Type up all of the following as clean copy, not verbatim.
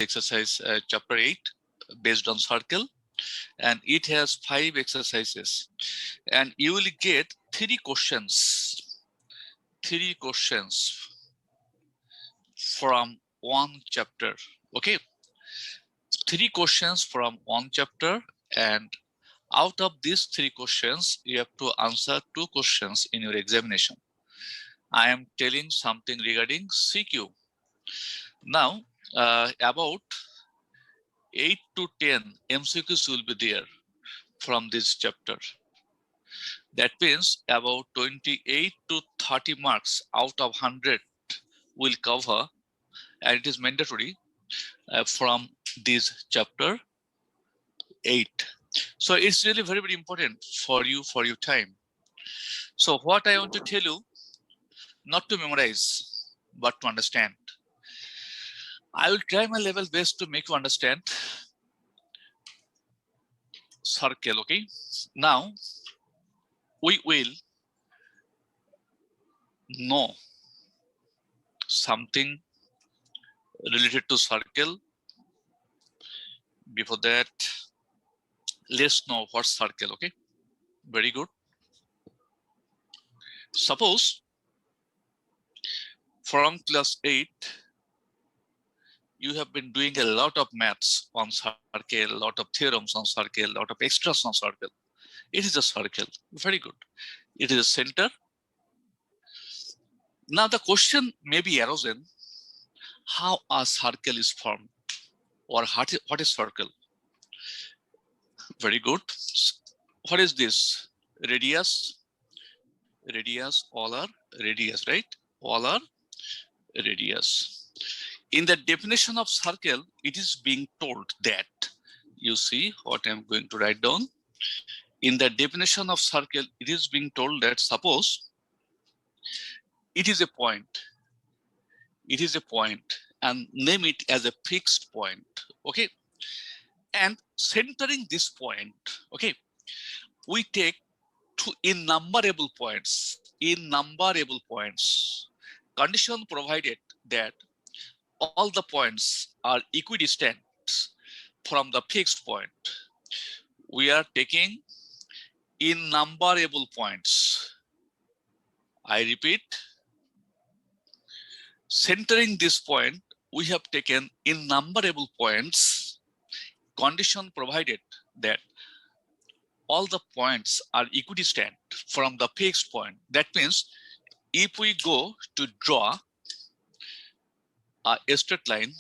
exercise chapter 8 based on circle, and it has 5 exercises, and you will get 3 questions from one chapter. Okay, 3 questions from one chapter, and out of these 3 questions you have to answer 2 questions in your examination. I am telling something regarding CQ. Now about 8 to 10 MCQs will be there from this chapter. That means about 28 to 30 marks out of 100 will cover, and it is mandatory from this chapter 8. So it's really very, very important for you, for your time. So what I want to tell you, not to memorize, but to understand. I will try my level best to make you understand circle. Okay, now we will know something related to circle. Before that, let's know what circle. Okay, very good. Suppose from class 8 you have been doing a lot of maths on circle, a lot of theorems on circle, a lot of extras on circle. It is a circle. Very good. It is a center. Now the question may be arisen, how a circle is formed, or what is circle? Very good. What is this? Radius. All are radius, right? All are radius. In the definition of circle, it is being told that, you see what I'm going to write down. In the definition of circle, it is being told that suppose it is a point, and name it as a fixed point. Okay, and centering this point, okay, we take two innumerable points. Condition provided that all the points are equidistant from the fixed point. We are taking innumerable points. I repeat, centering this point, we have taken innumerable points. Condition provided that all the points are equidistant from the fixed point. That means if we go to draw a straight line,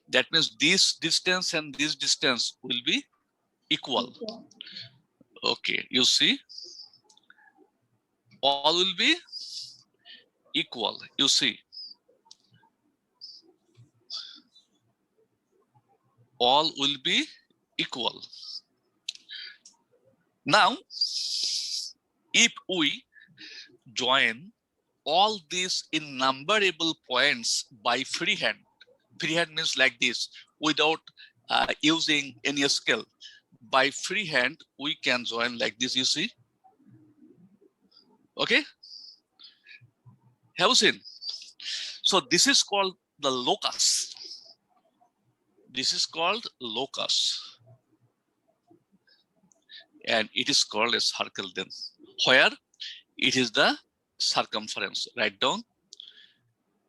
that means this distance and this distance will be equal. Okay, you see, all will be equal. You see, all will be equal. Now, if we join all these innumerable points by freehand means like this, without using any scale. By freehand, we can join like this, you see. Okay, have you seen? So this is called the locus. This is called locus, and it is called a circle then, where it is the circumference. Write down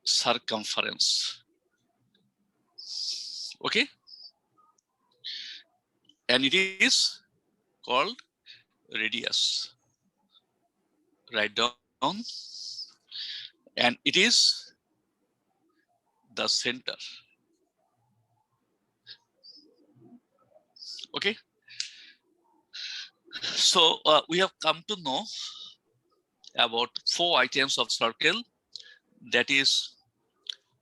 circumference. Okay, and it is called radius. Write down, and it is the center. Okay, so we have come to know about 4 items of circle. That is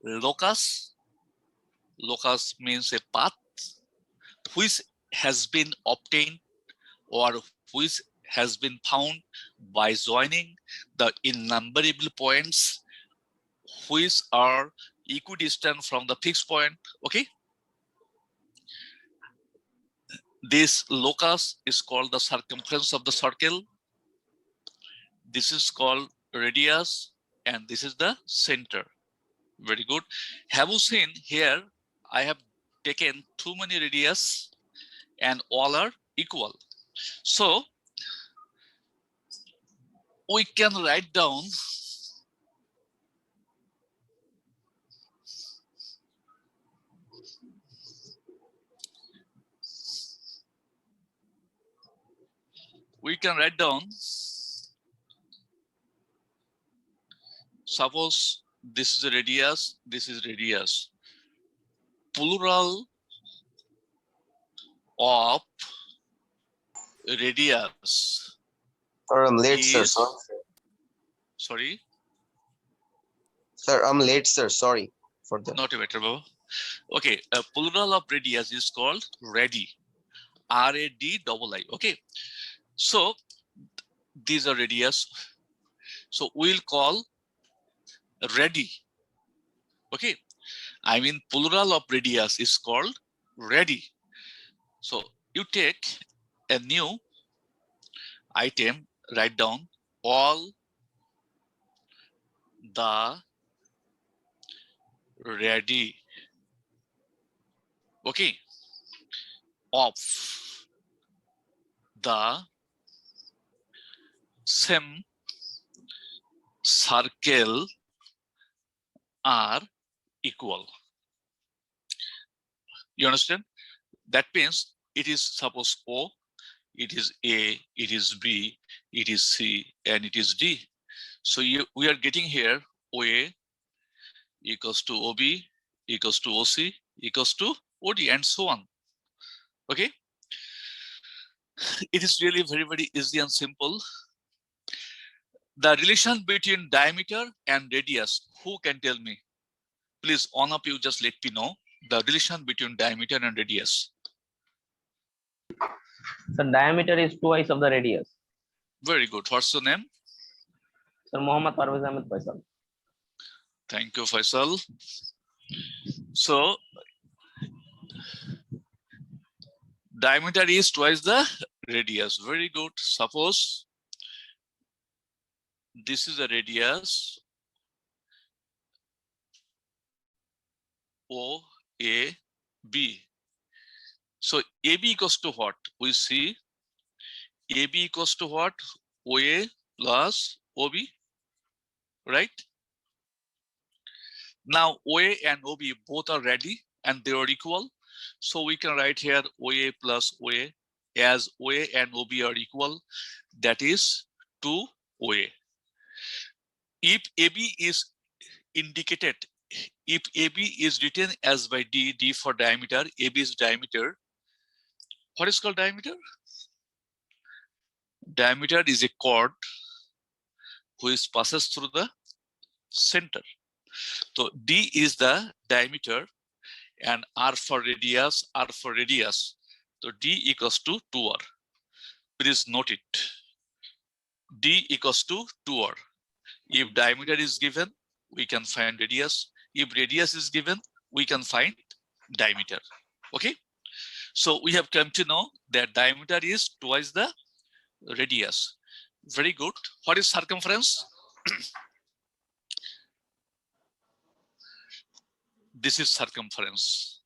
locus. Locus means a path which has been obtained or which has been found by joining the innumerable points which are equidistant from the fixed point. Okay, this locus is called the circumference of the circle. This is called radius, and this is the center. Very good. Have you seen here I have taken too many radius and all are equal. So we can write down suppose this is a radius, this is radius. Plural of radius Sir, I'm late, sir. is, sorry, Sir, I'm late, sir. Sorry for that. not a matter, Baba. Okay, a plural of radius is called radii, RADII. Okay, so these are radius. So we'll call radii. Okay, I mean plural of radius is called radii. So you take a new item, write down all the radii, okay, of the same circle are equal. You understand? That means it is suppose O, it is A, it is B, it is C, and it is D. So we are getting here OA equals to OB equals to OC equals to OD and so on. Okay. It is really very, very easy and simple. The relation between diameter and radius, who can tell me? Please, one of you just let me know the relation between diameter and radius. So diameter is twice of the radius. Very good. What's your name? Sir, Mohammad Parvez Ahmed Faisal. Thank you, Faisal. So diameter is twice the radius. Very good. Suppose this is a radius OAB. So AB equals to what? We see AB equals to what? OA plus OB, right? Now OA and OB both are ready and they are equal. So we can write here OA plus OA, as OA and OB are equal. That is 2 OA. If AB is indicated, if AB is written as by D, D for diameter, AB is diameter. What is called diameter? Diameter is a chord which passes through the center. So D is the diameter and R for radius, R for radius. So D equals to 2R. Please note it. D equals to 2R. If diameter is given, we can find radius. If radius is given, we can find diameter. Okay. So we have come to know that diameter is twice the radius. Very good. What is circumference? This is circumference.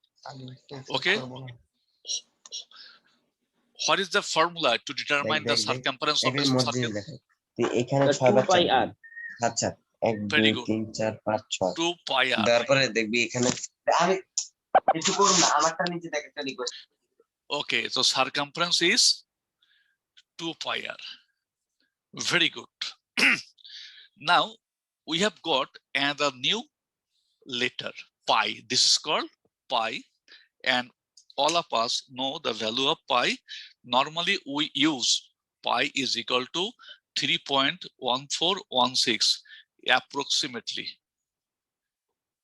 Okay. What is the formula to determine the circumference of a circle? এখানে 6 বার 4 আচ্ছা 1 Very 2 good. 3 4 5 6 2 pi r. তারপরে দেখবি এখানে আরে কিছু করুন না আমারটা নিচে দেখ একটা request Okay, so circumference is 2 pi r. Very good. Now we have got another new letter, pi. This is called pi, and all of us know the value of pi. Normally we use pi is equal to 3.1416 approximately.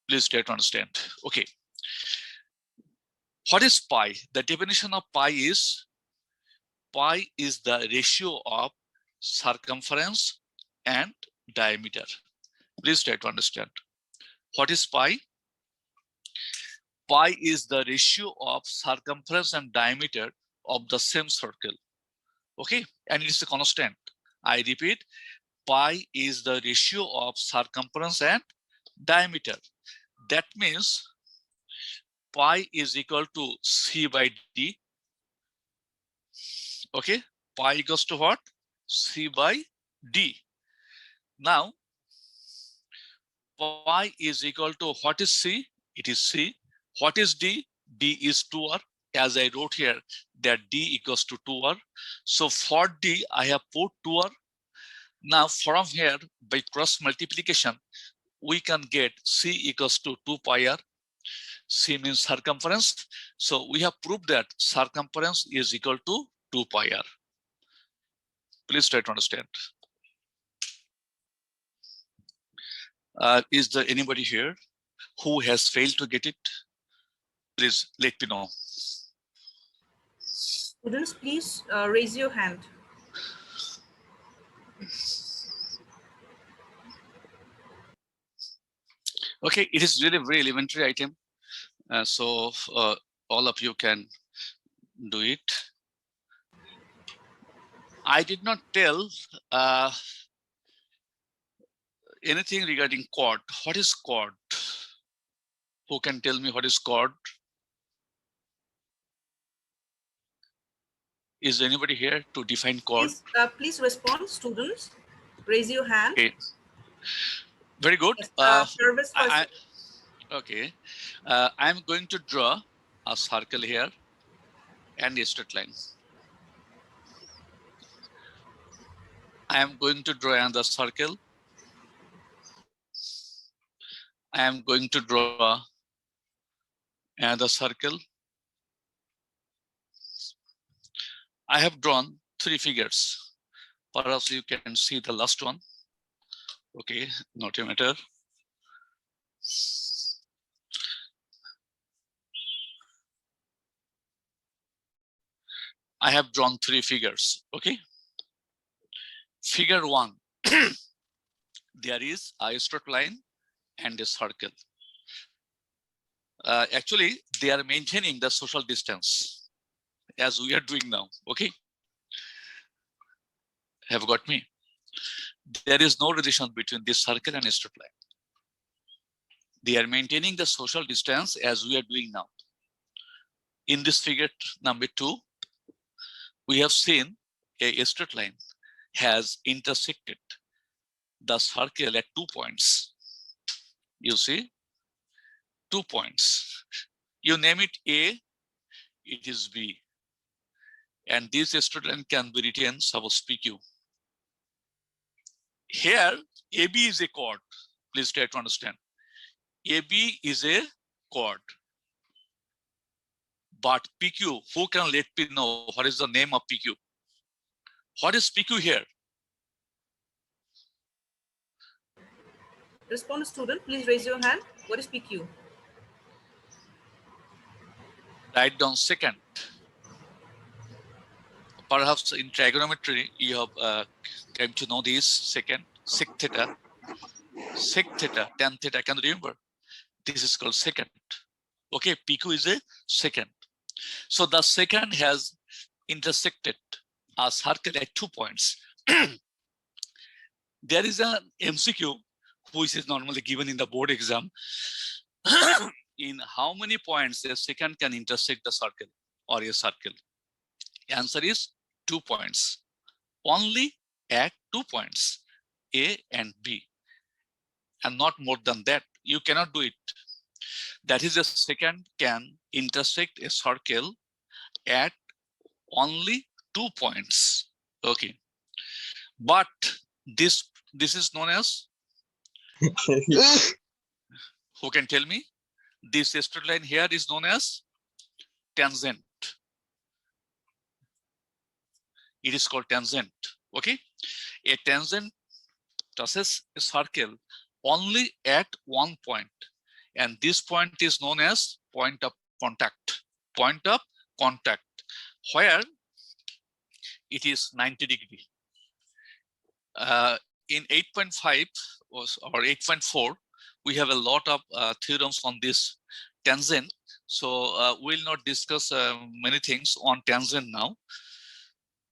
Please try to understand. Okay. What is pi? The definition of pi is the ratio of circumference and diameter. Please try to understand. What is pi? Pi is the ratio of circumference and diameter of the same circle. Okay, and it is a constant. I repeat, pi is the ratio of circumference and diameter. That means pi is equal to C by D. Okay, pi equals to what? C by D. Now, pi is equal to what is C? It is C. What is D? D is 2R. As I wrote here, that D equals to 2R. So for D, I have put 2R. Now from here, by cross multiplication, we can get C equals to 2 pi R. C means circumference. So we have proved that circumference is equal to 2 pi R. Please try to understand. Is there anybody here who has failed to get it? Please let me know. Students, please raise your hand. Okay, it is really very elementary item. So all of you can do it. I did not tell anything regarding chord. What is chord? Who can tell me what is chord? Is anybody here to define chord? Please respond, students. Raise your hand. Okay. Very good. Yes, Jarvis first. Okay. I'm going to draw a circle here and a straight line. I am going to draw another circle. I am going to draw another circle. I have drawn 3 figures. Perhaps you can see the last one. Okay, not a matter. I have drawn 3 figures. Okay. Figure 1. There is a straight line and a circle. Actually, they are maintaining the social distance as we are doing now. Okay. Have got me? There is no relation between this circle and a straight line. They are maintaining the social distance as we are doing now. In this figure number 2, we have seen a straight line has intersected the circle at 2 points. You see, 2 points. You name it A, it is B. And this straight line can be written, suppose PQ. Here, AB is a chord. Please try to understand. AB is a chord. But PQ, who can let me know what is the name of PQ? What is PQ here? Respond, student. Please raise your hand. What is PQ? Write down secant. Perhaps in trigonometry, you have came to know this secant, sec theta, tan theta. Can you remember? This is called secant. Okay, PQ is a secant. So the secant has intersected a circle at 2 points. There is an MCQ which is normally given in the board exam. In how many points a secant can intersect the circle or a circle? Answer is 2 points. Only at 2 points, A and B, and not more than that. You cannot do it. That is, a secant can intersect a circle at only 2 points. Okay, but this is known as who can tell me? This straight line here is known as tangent. It is called tangent. Okay, a tangent touches a circle only at 1 point, and this point is known as point of contact. Point of contact, where it is 90 degree. In 8.5 or 8.4, we have a lot of theorems on this tangent. So we'll not discuss many things on tangent now.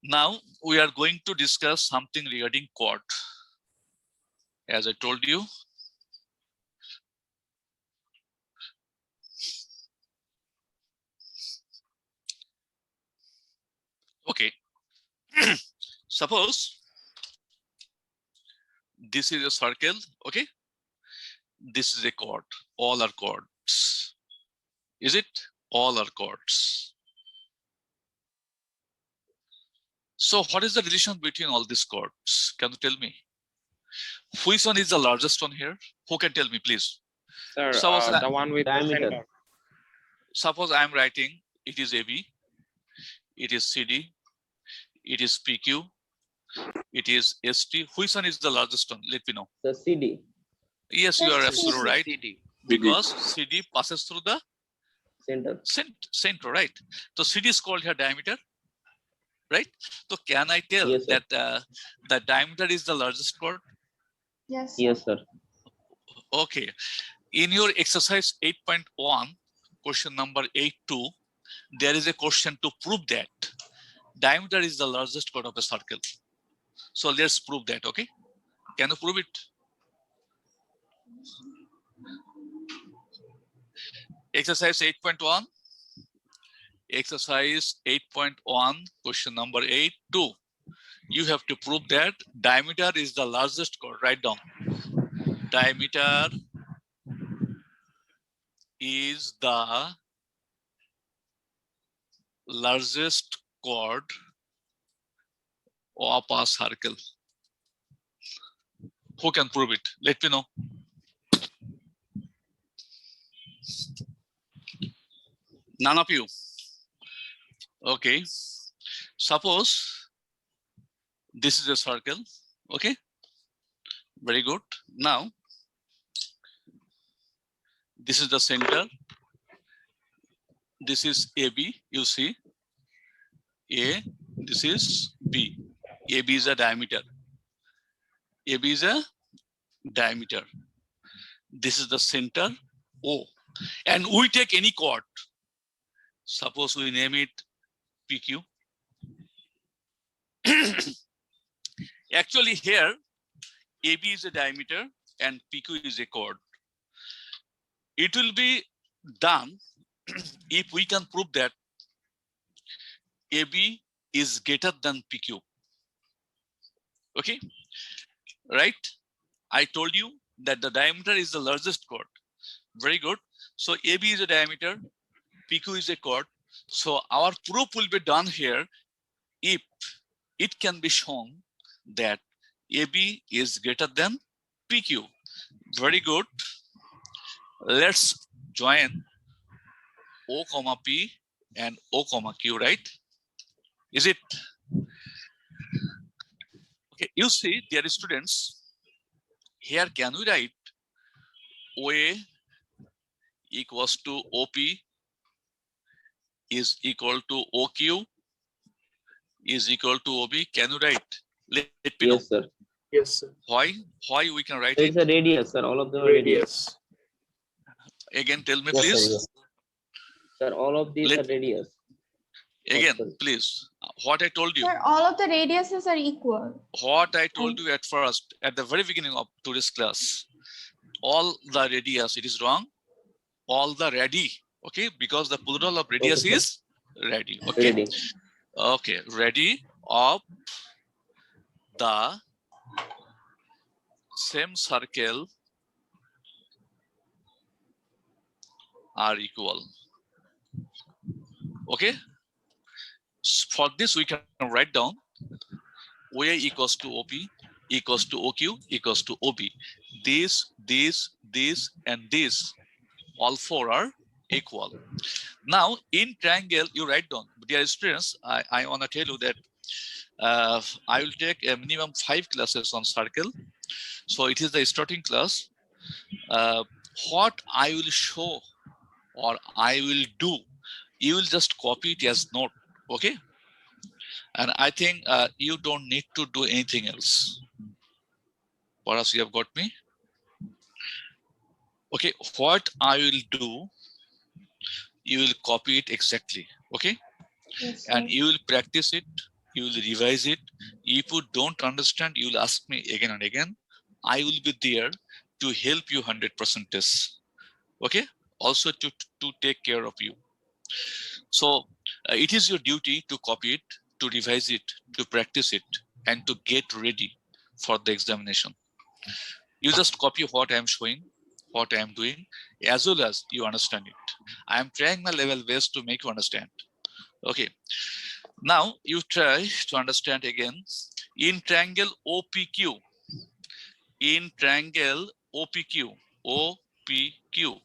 Now we are going to discuss something regarding chord. As I told you, Suppose this is a circle, okay? This is a chord. All are chords. Is it? All are chords. So what is the relation between all these chords? Can you tell me? Which one is the largest one here? Who can tell me, please? Sir, Suppose the one with the Diameter. center. Suppose I am writing it is AB, it is CD, it is PQ, it is ST. Which one is the largest one? Let me know. The CD. Yes, you are Yes, absolutely right. CD. Because CD passes through the Center. center, right? So CD is called here diameter, right? So can I tell Yes, sir. that the diameter is the largest chord? Yes. Yes, sir. Okay. In your exercise 8.1, question number 8.2, there is a question to prove that diameter is the largest chord of a circle. So let's prove that, okay? Can you prove it? Exercise 8.1. Exercise 8.1, question number 8.2. You have to prove that diameter is the largest chord. Write down. Diameter is the largest chord of a circle. Who can prove it? Let me know. None of you. Okay. Suppose this is a circle. Okay. Very good. Now, this is the center. This is AB, you see. A, this is B. AB is a diameter. AB is a diameter. This is the center, O. And we take any chord. Suppose we name it PQ. Actually here, AB is a diameter and PQ is a chord. It will be done if we can prove that AB is greater than PQ. Okay, right? I told you that the diameter is the largest chord. Very good. So AB is a diameter, PQ is a chord. So our proof will be done here if it can be shown that AB is greater than PQ. Very good. Let's join O comma P and O comma Q, right? Is it? Okay, you see, dear students, here can we write OA equals to OP is equal to OQ is equal to OB. Can you write? Let me know. Yes, sir. Yes, sir. Why? Why we can write It's it? a radius, sir. All of them are radius. Again, tell me, Yes, sir, please. yes. Sir, all of these Let- are radius. Again, sorry. please. What I told you. Sir, all of the radiuses are equal. What I told you at first, at the very beginning of today's class, all the radius, it is wrong. All the radii, okay? Because the plural of radius Okay, sir. is radii, okay? Radii. Okay, radii of the same circle are equal. Okay? For this, we can write down OA equals to OP equals to OQ equals to OB. This, and this, all four are equal. Now, in triangle, you write down. Dear students, I want to tell you that I will take a minimum 5 classes on circle. So it is the starting class. What I will show or I will do, you will just copy it as note, okay? And I think you don't need to do anything else. Perhaps you have got me? Okay, what I will do, you will copy it exactly, okay? Yes, And sir. you will practice it, you will revise it. If you don't understand, you will ask me again and again. I will be there to help you 100%. Okay, also to take care of you. So it is your duty to copy it, to revise it, to practice it. and to get ready for the examination. You just copy what I am showing, what I am doing, as well as you understand it. I am trying my level best to make you understand. Okay. Now you try to understand again. In triangle OPQ, in triangle OPQ, OPQ.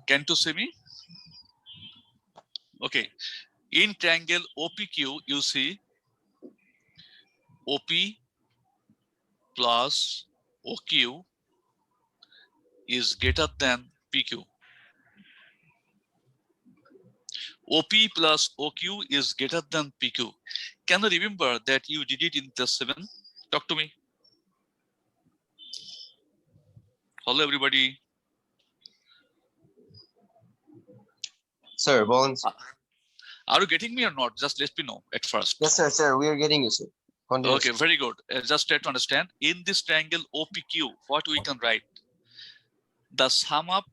Can you see me? Okay. In triangle OPQ, you see OP plus OQ is greater than PQ. OP plus OQ is greater than PQ. Can you remember that you did it in class 7? Talk to me. Hello, everybody. Sir, Bones. Are you getting me or not? Just let me know at first. Yes, sir. We are getting you, sir. Continue, Okay, sir. very good. Just try to understand. In this triangle OPQ, what we can write? The sum of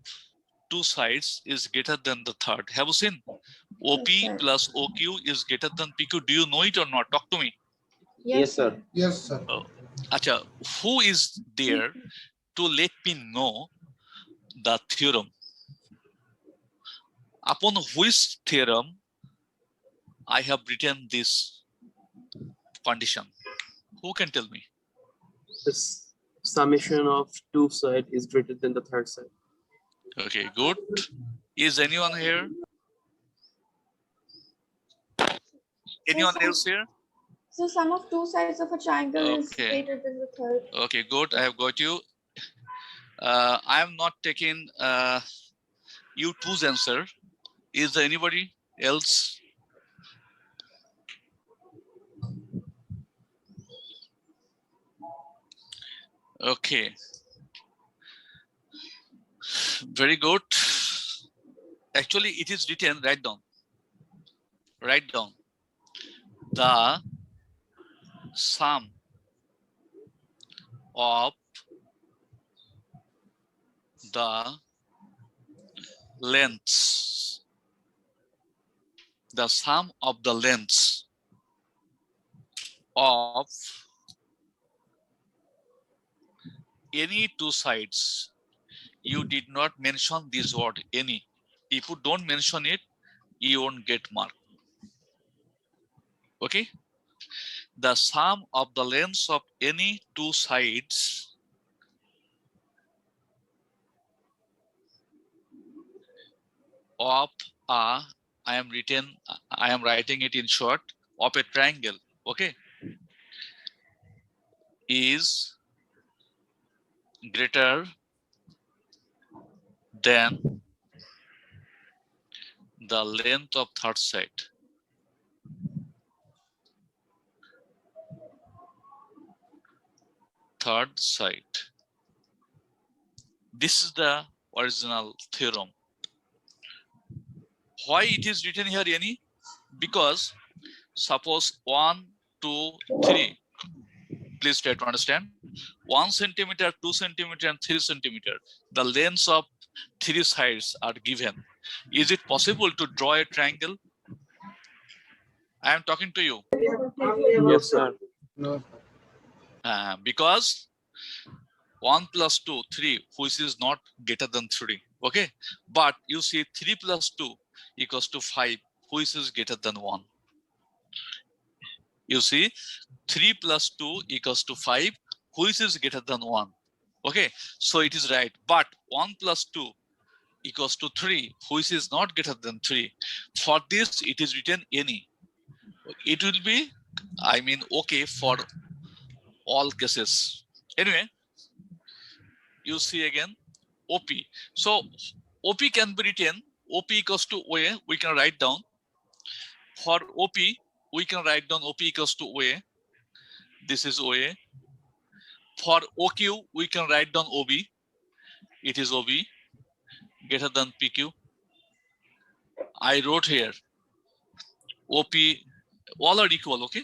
two sides is greater than the third. Have you seen? OP Yes, sir. plus OQ is greater than PQ. Do you know it or not? Talk to me. Yes, sir. Yes, sir. Acha, who is there to let me know the theorem? Upon which theorem I have written this condition? Who can tell me? The summation of two sides is greater than the third side. Okay, good. Is anyone here? Anyone else here? So sum of two sides of a triangle is Okay. greater than the third. Okay, good. I have got you. I am not taking you two's answer. Is there anybody else? Okay. Very good. Actually, it is written, write down. Write down. The sum of the lengths. The sum of the lengths of any two sides. You did not mention this word any. If you don't mention it, you won't get mark. Okay? The sum of the lengths of any two sides of a, I am writing it in short, of a triangle, okay, is greater than the length of third side. Third side. This is the original theorem. Why it is written here any? Because suppose 1, 2, 3. Please try to understand. 1 centimeter, 2 centimeter, and 3 centimeter. The lengths of three sides are given. Is it possible to draw a triangle? I am talking to you. Yes, sir. No. Because 1 plus 2, 3, which is not greater than 3. Okay. But you see 3 plus 2 equals to 5, which is greater than 1. You see 3 plus 2 equals to 5, which is greater than 1. Okay. So it is right. But 1 plus 2 equals to 3, which is not greater than 3. For this, it is written any. It will be, I mean, okay for all cases. Anyway, you see again OP. So OP can be written, OP equals to OA, we can write down. For OP, we can write down OP equals to OA. This is OA. For OQ, we can write down OB. It is OB, greater than PQ. I wrote here, OP, all are equal, okay?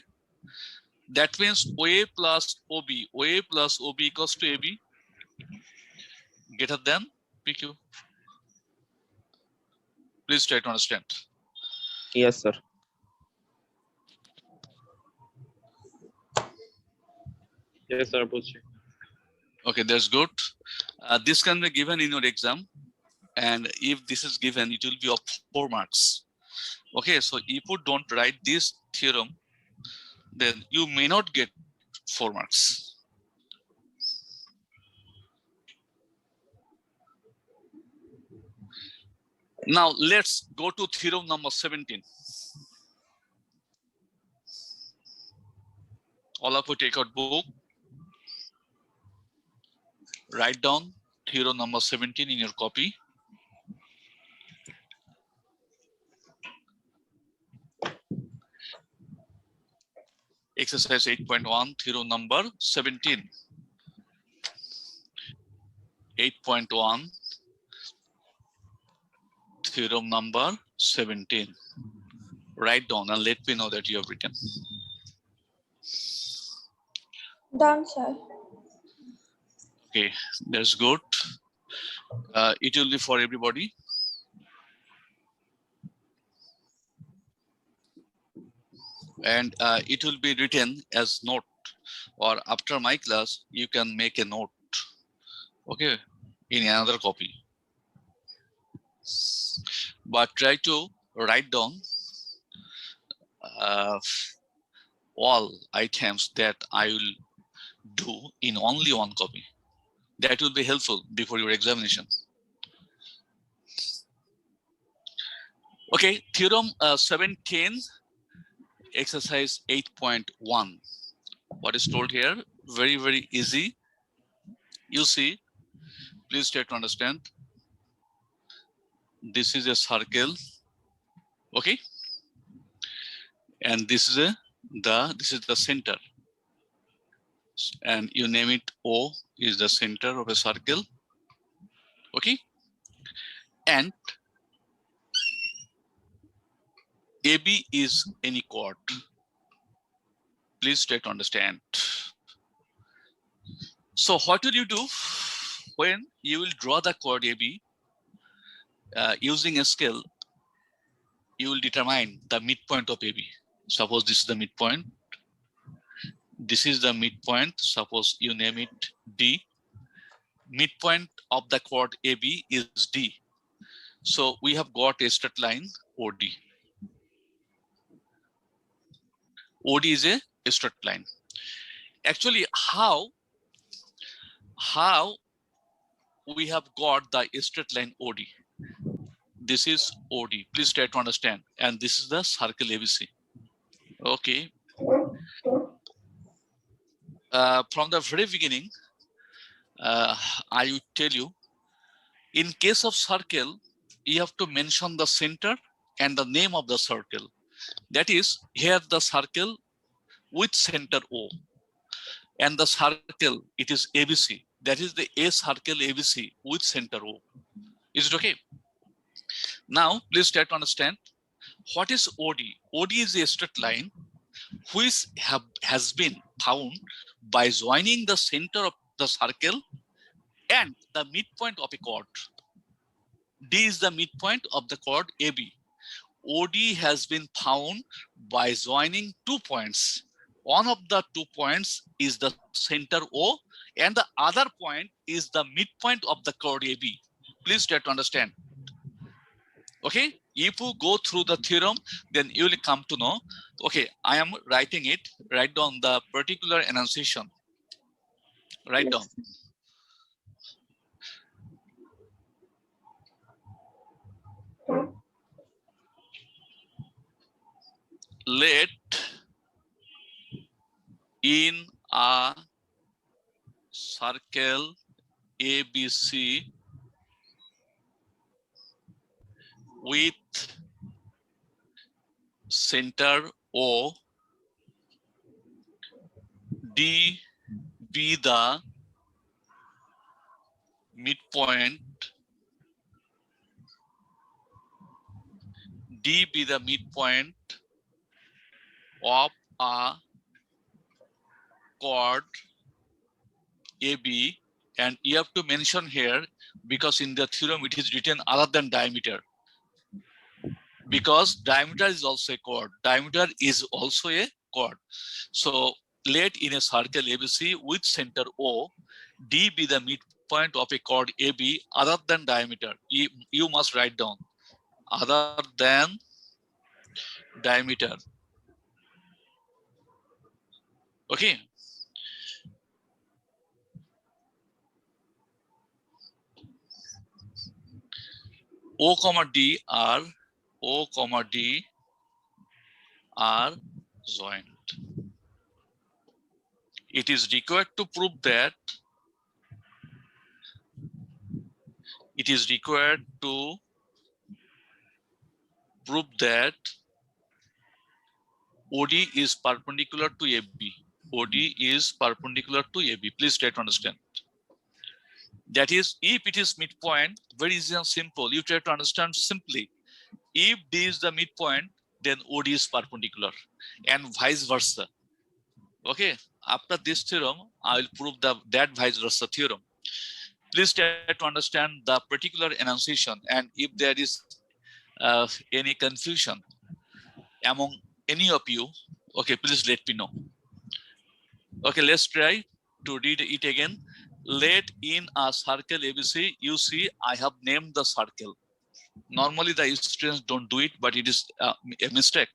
That means OA plus OB, OA plus OB equals to AB, greater than PQ. Please try to understand. Yes, sir. Yes, sir. Okay, that's good. This can be given in your exam, and if this is given, it will be of 4 marks. Okay, so if you don't write this theorem, then you may not get 4 marks. Now let's go to theorem number 17. All of you take out book, write down theorem number 17 in your copy. Exercise 8.1, theorem number 17. 8.1, theorem number 17. Write down and let me know that you have written. Done, sir. Okay, that's good. It will be for everybody. And it will be written as note, or after my class, you can make a note, okay, in another copy. But try to write down all items that I will do in only one copy. That will be helpful before your examination. Okay, theorem 17, exercise 8.1. What is told here? Very, very easy. You see, please try to understand. This is a circle, okay, and this is the center, and you name it O is the center of a circle, okay, and AB is any chord. Please try to understand. So what will you do when you will draw the chord AB? Using a scale, you will determine the midpoint of AB. Suppose this is the midpoint. This is the midpoint. Suppose you name it D. Midpoint of the chord AB is D. So we have got a straight line OD. OD is a straight line. Actually, how we have got the straight line OD? This is OD. Please try to understand. And this is the circle ABC. Okay. From the very beginning, I will tell you, in case of circle, you have to mention the center and the name of the circle. That is, here the circle with center O. And the circle, it is ABC. That is the A circle ABC with center O. Is it okay? Now, please try to understand, what is OD? OD is a straight line which has been found by joining the center of the circle and the midpoint of a chord. D is the midpoint of the chord AB. OD has been found by joining 2 points. One of the 2 points is the center O, and the other point is the midpoint of the chord AB. Please try to understand. Okay, if you go through the theorem, then you will come to know. Okay, I am writing it. Write down the particular enunciation. Write down. Let in a circle ABC with center O, D be the midpoint, D be the midpoint of a chord AB, and you have to mention here, because in the theorem it is written other than diameter. because diameter is also a chord. Diameter is also a chord. So let in a circle ABC with center O, D be the midpoint of a chord AB other than diameter. You must write down other than diameter. Okay. O comma D are joint. It is required to prove that OD is perpendicular to AB. OD is perpendicular to AB. Please try to understand. That is, if it is midpoint, very easy and simple. You try to understand simply. If D is the midpoint, then OD is perpendicular, and vice versa. Okay. After this theorem, I will prove that vice versa theorem. Please try to understand the particular enunciation, and if there is any confusion among any of you, okay, please let me know. Okay, let's try to read it again. Let in a circle ABC, you see I have named the circle. Normally the students don't do it, but it is a mistake.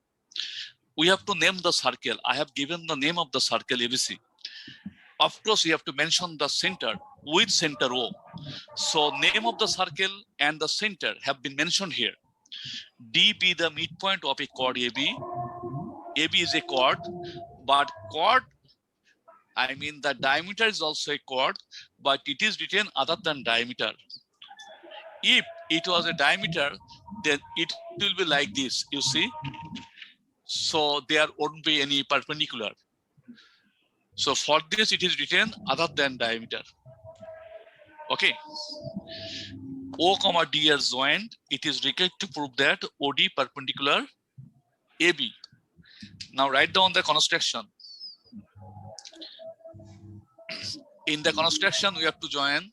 We have to name the circle. I have given the name of the circle ABC. Of course, you have to mention the center with center O. So name of the circle and the center have been mentioned here. D be the midpoint of a chord AB. AB is a chord, but chord, I mean the diameter is also a chord, but it is written other than diameter. If it was a diameter, then it will be like this, you see. So there won't be any perpendicular. So for this, it is written other than diameter. Okay. O comma D are joined. It is required to prove that OD perpendicular AB. Now write down the construction. In the construction, we have to join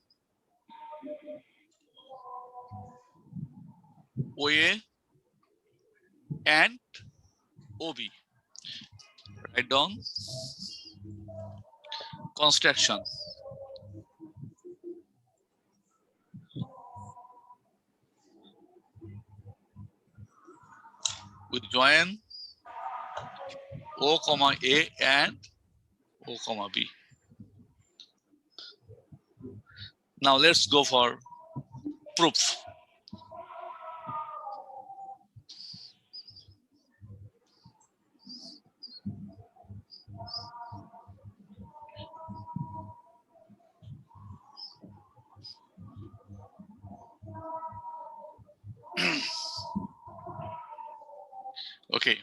OA and OB. Write down construction. We join O comma A and O comma B. Now let's go for proof. Okay.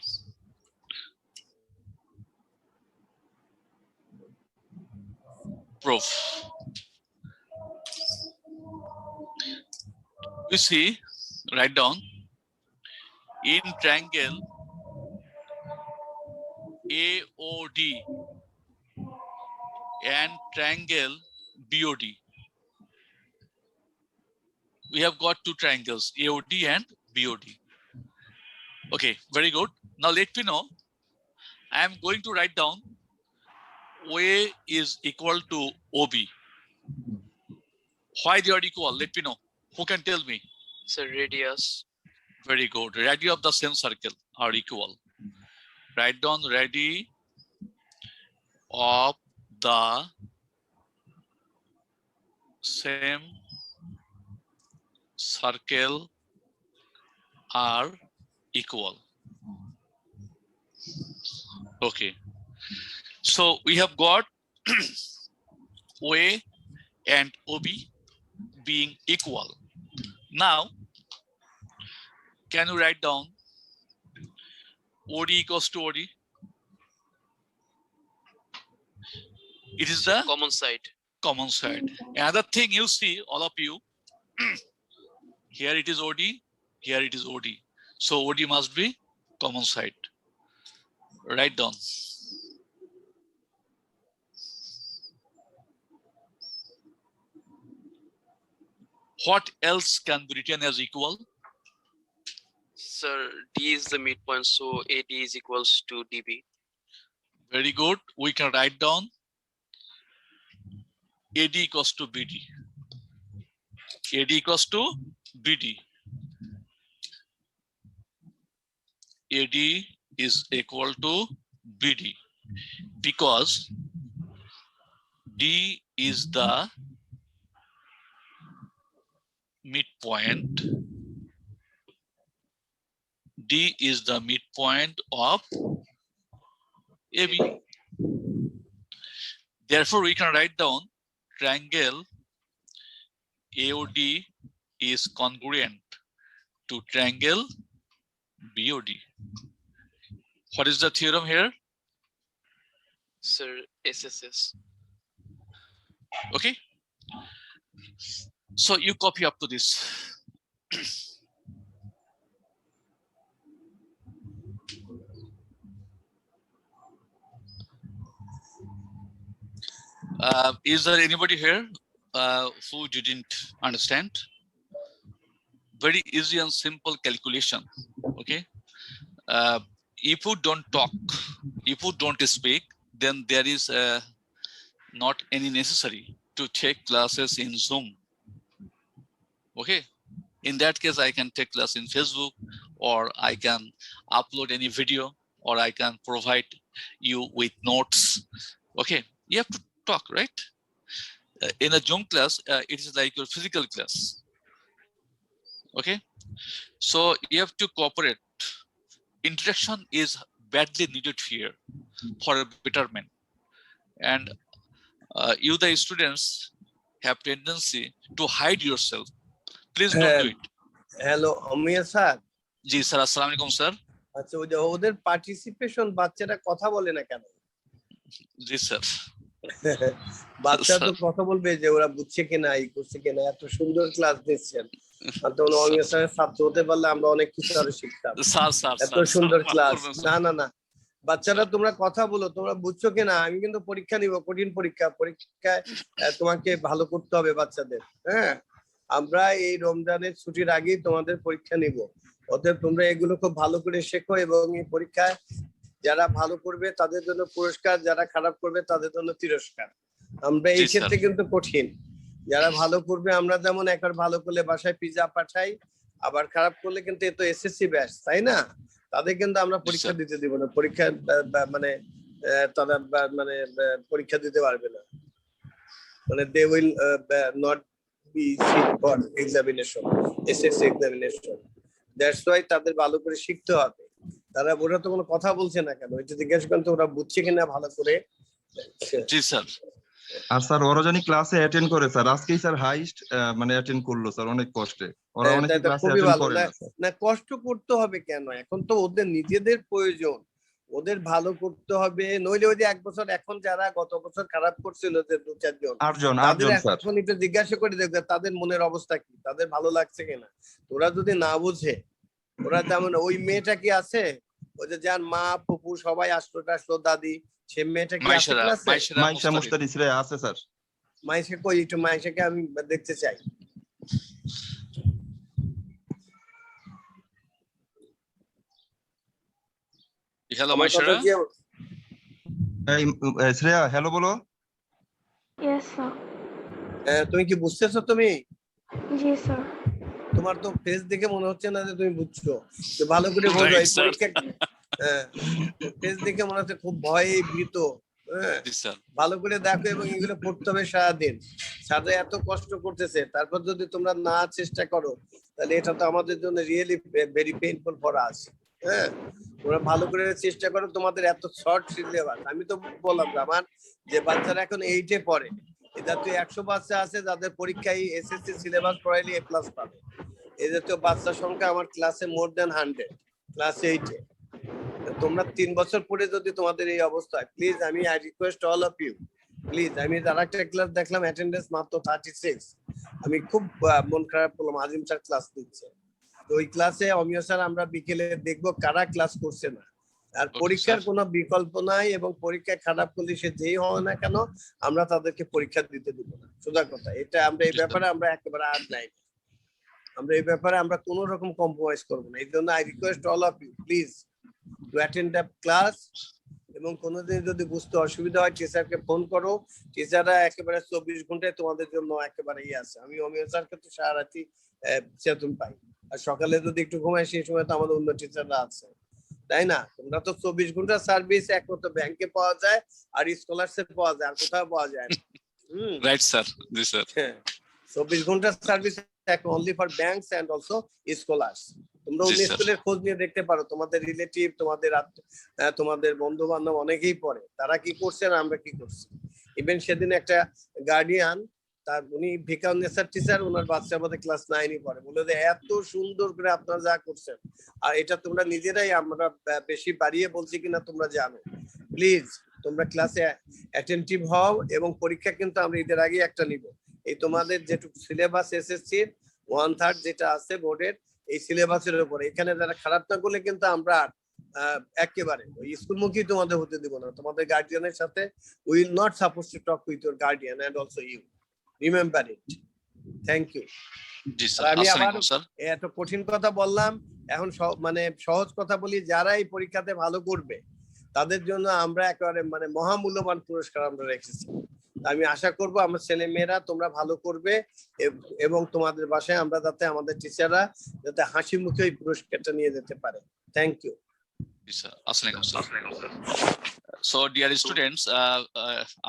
Proof. We see, write down, in triangle AOD and triangle BOD. We have got two triangles, AOD and BOD. Okay, very good. Now let me know. I am going to write down OA is equal to OB. Why they are equal? Let me know. Who can tell me? So radius. Very good. Radii of the same circle are equal. Write down radii of the same circle are equal. Okay. So we have got OA and OB being equal. Now, can you write down OD equals to OD? It is the Common side. common side. Another thing you see, all of you, here it is OD, here it is OD. So OD must be common side. Write down. What else can be written as equal? Sir, D is the midpoint, so AD is equals to DB. Very good. We can write down AD equals to BD. AD equals to BD. AD is equal to BD because D is the midpoint. D is the midpoint of AB. Therefore, we can write down triangle AOD is congruent to triangle BOD. What is the theorem here? Sir, SSS. Okay. So you copy up to this. Is there anybody here who didn't understand? Very easy and simple calculation. Okay. If you don't talk, if you don't speak, then there is not any necessary to take classes in Zoom. Okay. In that case, I can take class in Facebook, or I can upload any video, or I can provide you with notes. Okay. You have to talk, right? In a Zoom class, it is like your physical class. Okay. So you have to cooperate. Interaction is badly needed here for a betterment. And you, the students, have tendency to hide yourself. Please don't do it. Hello Amiya sir G sir, আসসালামু আলাইকুম sir. আচ্ছা ওই যে ওদের participation বাচ্চারা কথা বলে না কেন? জি স্যার। বাচ্চা তো কথা বলবে যে ওরা বুঝছে কিনা, এই করছে কিনা। এত সুন্দর ক্লাস দিচ্ছেন, তখন অমিয়া স্যারের ছাত্র হতে পারলে আমরা অনেক কিছু আরো শিখতাম। স্যার স্যার এত সুন্দর ক্লাস। না না না, বাচ্চারা তোমরা কথা বলো, তোমরা বুঝছো কিনা। আমি কিন্তু পরীক্ষা নিব, কঠিন পরীক্ষা। পরীক্ষায় তোমাকে ভালো করতে হবে বাচ্চাদের। হ্যাঁ, আমরা এই রমজানের ছুটির আগেই তোমাদের পরীক্ষা নিব। অতএব তোমরা এগুলো খুব ভালো করে শেখো, এবং এই পরীক্ষায় যারা ভালো করবে তাদের জন্য পুরস্কার, যারা খারাপ করবে তাদের জন্য তিরস্কার। আমরা এই ক্ষেত্রে কিন্তু কঠিন। যারা ভালো করবে, আমরা যেমন একবার ভালো করলে বাসায় পিজা পাঠাই, আবার খারাপ করলে কিন্তু এ তো এসএসসি ব্যাচ, তাই না? তাদের কিন্তু আমরা পরীক্ষা দিতে দিব না। পরীক্ষা মানে তারা মানে পরীক্ষা দিতে পারবে না, মানে they will not be sit for examination, SSC examination. That's why তাদের ভালো করে শিখতে হবে। তারা ওরা তো কোনো কথা বলছে না কেন, এটা জিজ্ঞেস করেন তো ওরা বুঝছে কিনা ভালো করে। জি স্যার। আর স্যার ওরা জানি ক্লাসে অ্যাটেন্ড করে স্যার, আজকেই স্যার হাইস্ট মানে অ্যাটেন্ড করলো স্যার অনেক কষ্টে। ওরা অনেক ক্লাসে অ্যাটেন্ড করে না। না, কষ্ট করতে হবে কেন? এখন তো ওদের নিজেদের প্রয়োজন, ওদের ভালো করতে হবে। নইলে ওই যে এক বছর, এখন যারা গত বছর খারাপ করছিল যে 2-4 জন, তাদের এখন একটু জিজ্ঞাসা করে দেখবে তাদের মনের অবস্থা কি, তাদের ভালো লাগছে কিনা। ওরা যদি না বুঝে, ওরা যেমন ওই মেয়েটা কি আছে, ওই যে যার মা ফুপু সবাই আসলো দাদি, সে মেয়েটা কি আছে? মাইশা মুস্তারি আছে স্যার। মাইশা কই, একটু মাইশাকে আমি দেখতে চাই। হ্যালো মাইশা। এই শ্রেয়া, হ্যালো বলো। Yes, sir. তুমি কি বুঝতেছো? তুমি জি স্যার। তোমার তো ফেস দেখে মনে হচ্ছে না যে তুমি বুঝছো। তো ভালো করে বোঝো এই পরীক্ষা। ফেস দেখে মনে হচ্ছে খুব ভয়ে ভীত। ভালো করে দেখো, এবং এগুলো পড়তে হবে সারাদিন। সাথে এত কষ্ট করতেছে, তারপর যদি তোমরা না চেষ্টা করো, তাহলে এটা তো আমাদের জন্য really very painful for us. হ্যাঁ, তোমরা ভালো করে চেষ্টা করো। তোমাদের এত শর্ট সিলেবাস, আমি তো বললাম আমার যে বাচ্চারা এখন 8-এ পড়ে, এটা তো 100 বাচ্চা আছে যাদের পরীক্ষায় এসএসসি সিলেবাস পড়াইলে A+ পাবে। এই জাতীয় বাচ্চার সংখ্যা আমার ক্লাসে মোর দ্যান 100, ক্লাস 8-এ। তোমরা 3 বছর পরে যদি তোমাদের এই অবস্থা, প্লিজ আমি I request all of you, please. আমি আরেকটা ক্লাস দেখলাম, অ্যাটেন্ডেন্স মাত্র 36। আমি খুব মন খারাপ করলাম। আজিম স্যার ক্লাস দিচ্ছে, তো ওই ক্লাসে অমিয় স্যার আমরা বিকেলে দেখবো কারা ক্লাস করছে না। আর পরীক্ষার কোনো বিকল্প নাই, এবং পরীক্ষায় খারাপ করলে সে যেই হয় না কেন, আমরা তাদেরকে পরীক্ষা দিতে দিব না। সোজা কথা এটা। আমরা এই ব্যাপারে আমরা একেবারে আর নাই। আমরা এই ব্যাপারে আমরা কোনো রকম কম্প্রোমাইজ করব না। এই জন্য I request all of you please to attend the class, এবং কোনোদিন যদি বুঝতে অসুবিধা হয় টিচারকে ফোন করো। টিচাররা একেবারে 24 ঘন্টায় তোমাদের জন্য একেবারে আছে। আমি অমিয় স্যারকে তো সারা রাতি চেতন পাই, আর সকালে যদি একটু ঘুমাই সেই সময় তো আমাদের অন্য টিচাররা আছে, তাই না? তোমরা তো 24 ঘন্টা সার্ভিস একমাত্র ব্যাংকে পাওয়া যায় আর স্কলারশিপ পাওয়া যায়, আর কোথাও পাওয়া যায় না। রাইট স্যার, জি স্যার। 24 ঘন্টা service only for banks and also scholars. তোমরা জি, অন্য স্যার। স্কুলের খোঁজ নিয়ে দেখতে পারো, তোমাদের রিলেটিভ, তোমাদের বন্ধু বান্ধব অনেকেই পড়ে, তারা কি করছে আর আমরা কি করছি। ইভেন সেদিন একটা গার্ডিয়ান, তার উনি ভিকাউন্নেসার টিচার, ওনার বাচ্চা আমাদের ক্লাস 9 পড়ে, বলে যে এত সুন্দর করে আপনারা যা করছেন, আর এটা তোমরা নিজেরাই, আমরা বেশি বাড়িয়ে বলছি কিনা তোমরা জানো, প্লিজ তোমরা ক্লাসে অ্যাটেন্টিভ হও। এবং পরীক্ষা কিন্তু আমরা ঈদের আগে একটা নিব। এই তোমাদের যেটুকু সিলেবাস এসএসসি 1/3 যেটা আছে বোর্ডের, এই সিলেবাসের উপরে এখানে যারা খারাপ না করলে কিন্তু আমরা একেবারে ওই স্কুলমুখী তোমাদের হতে দিব না। তোমাদের গার্ডিয়ানের সাথে will not suppose to talk with your guardian and also you, remember it. Thank you. জি স্যার, আমি আসসালামু আবার আলাইকুম স্যার। এত কঠিন কথা বললাম, এখন মানে সহজ কথা বলি, যারা এই পরীক্ষাতে ভালো করবে তাদের জন্য আমরা একেবারে মানে মহামূল্যবান পুরস্কার আমরা রেখেছি। আমি আশা করব আমার ছেলে মেয়েরা তোমরা ভালো করবে, এবং তোমাদের বাসায় আমরা যাতে আমাদের টিচাররা যাতে হাসি মুখে এই পুরস্কারটা নিয়ে যেতে পারে। Thank you. Yes, sir. Assalamualaikum, sir. So, dear students,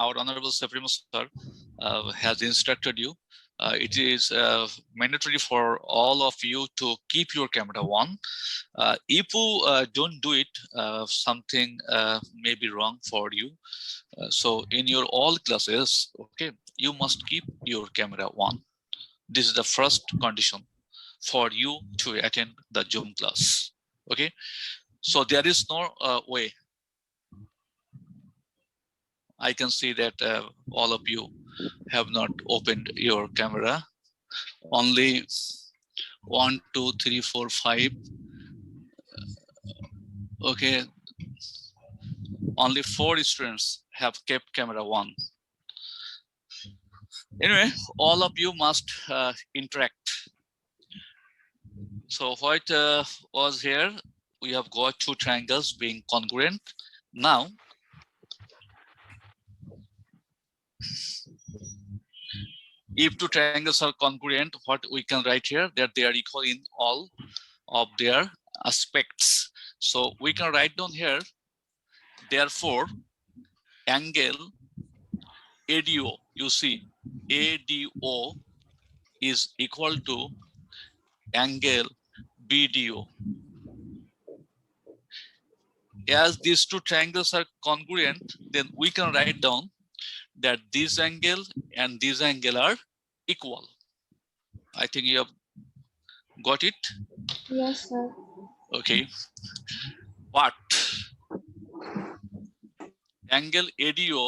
our Honorable Supreme Sir has instructed you. It is mandatory for all of you to keep your camera on. If you don't do it, something may be wrong for you. So, in your all classes, okay, you must keep your camera on. This is the first condition for you to attend the Zoom class. Okay. So there is no way. I can see that all of you have not opened your camera. Only 1, 2, 3, 4, 5. Okay. Only 4 students have kept camera on. Anyway, all of you must interact. So what was here? We have got 2 triangles being congruent. Now, if 2 triangles are congruent, what we can write here, that they are equal in all of their aspects. So we can write down here, therefore, angle ADO, you see, ADO is equal to angle BDO. As these 2 triangles are congruent, then we can write down that this angle and this angle are equal. I think you have got it. Yes, sir. Okay. But angle ADO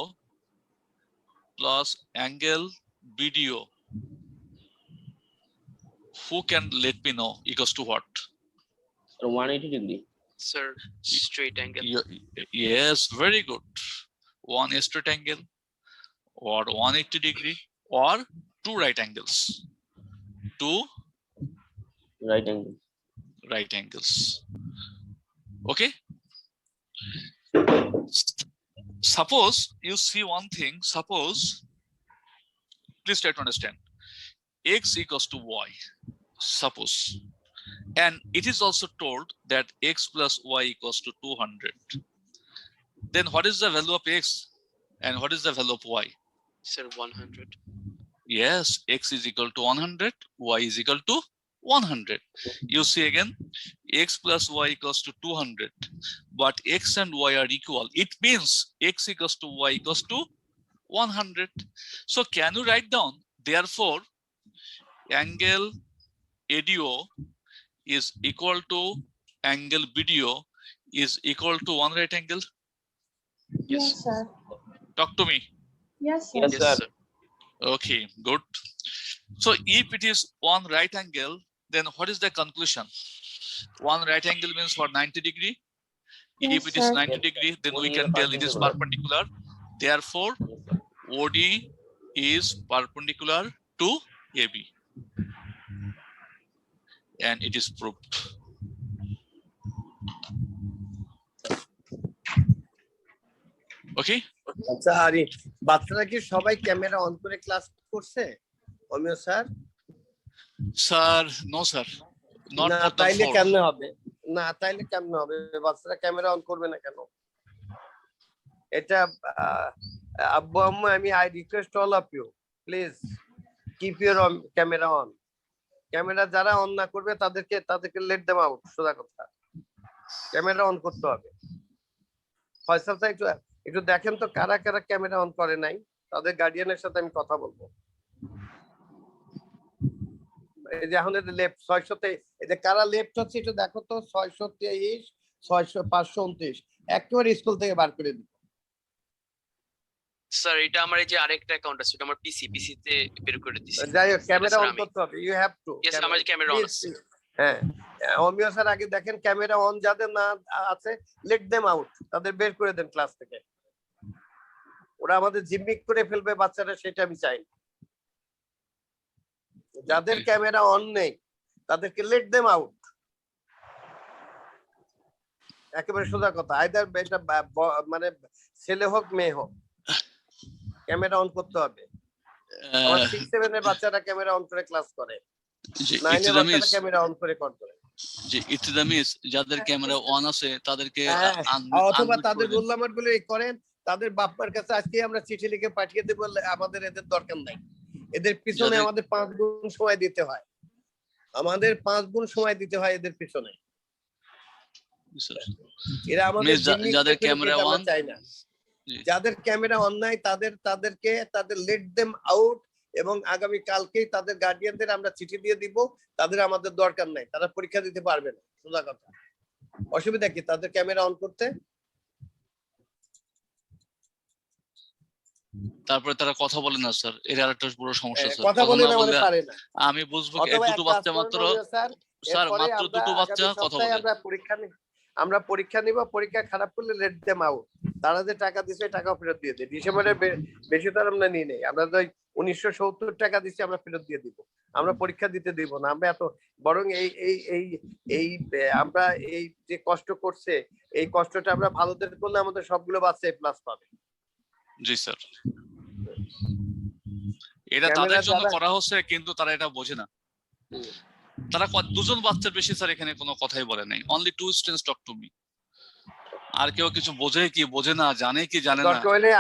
plus angle BDO, who can let me know, equals to what? 180 degree. Sir, straight angle. Yes, very good. One straight angle, or 180 degree, or 2 right angles. 2 Right angle. right angles. Okay. Suppose you see one thing. Suppose, please try to understand. X equals to y. Suppose. And it is also told that x plus y equals to 200. Then what is the value of x and what is the value of y? Sir, 100. Yes, x is equal to 100, y is equal to 100. You see again, x plus y equals to 200, but x and y are equal. It means x equals to y equals to 100. So can you write down, therefore, angle ADO is equal to angle BDO is equal to 1 right angle? Yes, sir. Talk to me. Yes, sir. Yes, sir. Okay, good. So if it is 1 right angle, then what is the conclusion? 1 right angle means for 90 degree. Yes, If it is sir. 90 degree, then we can tell it is perpendicular. Therefore, OD is perpendicular to AB. and it is proved. Okay. আচ্ছা আরে বাচ্চারা কি সবাই camera on করে class করছে অমিয় sir? Sir, no sir. Not না more than তাইলে 4. কেমনে হবে? না তাইলে কেমনে হবে? বাচ্চারা ক্যামেরা অন করবে না কেন? এটা আব্বু আম্মু I request all of you, please keep your camera on. Camera যারা অন না করবে তাদেরকে let them out, সোজা কথা। ক্যামেরা অন করতে হবে। ফয়সাল স্যার একটু দেখেন তো কারা কারা ক্যামেরা অন করে নাই, তাদের গার্ডিয়ানের সাথে আমি কথা বলবো। এই যে এখন লেফট 600 এই যে কারা লেফট হচ্ছে একটু দেখো তো, 623 529 একেবারে স্কুল থেকে বার করে দিই। স্যার এটা আমার এই যে আরেকটা অ্যাকাউন্ট আছে, এটা আমার পিসি তে বের করে দিছি। যাই হোক ক্যামেরা অন করতে হবে, ইউ হ্যাভ টু। ইয়েস আমার ক্যামেরা অন আছে। হ্যাঁ অমিয় স্যার আগে দেখেন ক্যামেরা অন যাদের না আছে লেট দেম আউট, তাদের বের করে দেন ক্লাস থেকে। ওরা আমাদের জিম্মিক করে ফেলবে বাচ্চারা, সেটা আমি চাই না। যাদের ক্যামেরা অন নেই তাদেরকে লেট দেম আউট, একেবারে সোজা কথা। আইদার এটা মানে ছেলে হোক মেয়ে হোক, ক্যামেরা অন করতে হবে। আমার 6-7 এর বাচ্চারা ক্যামেরা অন করে ক্লাস করে, 9 এর বাচ্চারা ক্যামেরা অন করে করে। যে ইতিদামিস যাদের ক্যামেরা অন আছে তাদেরকে অথবা তাদের রোল নাম্বার গুলো করেন, তাদের বাপমার কাছে আজকে আমরা চিঠি লিখে পাঠিয়ে দেব, আমাদের এদের দরকার নাই। এদের পিছনে আমাদের 5 গুণ সময় দিতে হয়, আমাদের 5 গুণ সময় দিতে হয় এদের পিছনে। এরা আমাদের যাদের ক্যামেরা অন চাই না, যাদের ক্যামেরা অন নাই তাদের লেট দেম আউট, এবং আগামী কালকেই তাদের গার্ডিয়ানদের আমরা চিঠি দিয়ে দিব, তাদের আমাদের দরকার নাই, তারা পরীক্ষা দিতে পারবে না, সোজা কথা। অসুবিধা কি তাদের ক্যামেরা অন করতে? তারপরে তারা কথা বলে না স্যার, এর আরেকটা বড় সমস্যা স্যার। কথা বলে না মানে পারে না। আমি বুঝবো দুটো বাচ্চা মাত্র স্যার, মাত্র দুটো বাচ্চা কথা বলে। আমরা পরীক্ষা নিব, পরীক্ষা খারাপ করলে লেট দেম আউট। তারা যে টাকা দিছে টাকা ফেরত দিয়ে দেয়। ডিসেম্বরে বেশি তো আমরা নিই নাই, আমরা তো 1970 টাকা দিছি, আমরা ফেরত দিয়ে দিব। আমরা পরীক্ষা দিতে দিব না, আমরা এত বরং এই আমরা এই যে কষ্ট করছে, এই কষ্টটা আমরা ভালোদের করলে আমাদের সবগুলো বাচ্চা প্লাস পাবে। জি স্যার, এটা তাদের জন্য করা হচ্ছে, কিন্তু তারা এটা বোঝে না। তারা দুজন বাচ্চার বেশি স্যার এখানে কোনো কথাই বলে নাই, only 2 students talk to me. আর কেউ কিছু বোঝে কি বোঝে না, জানে কি জানে না। দরকার হলে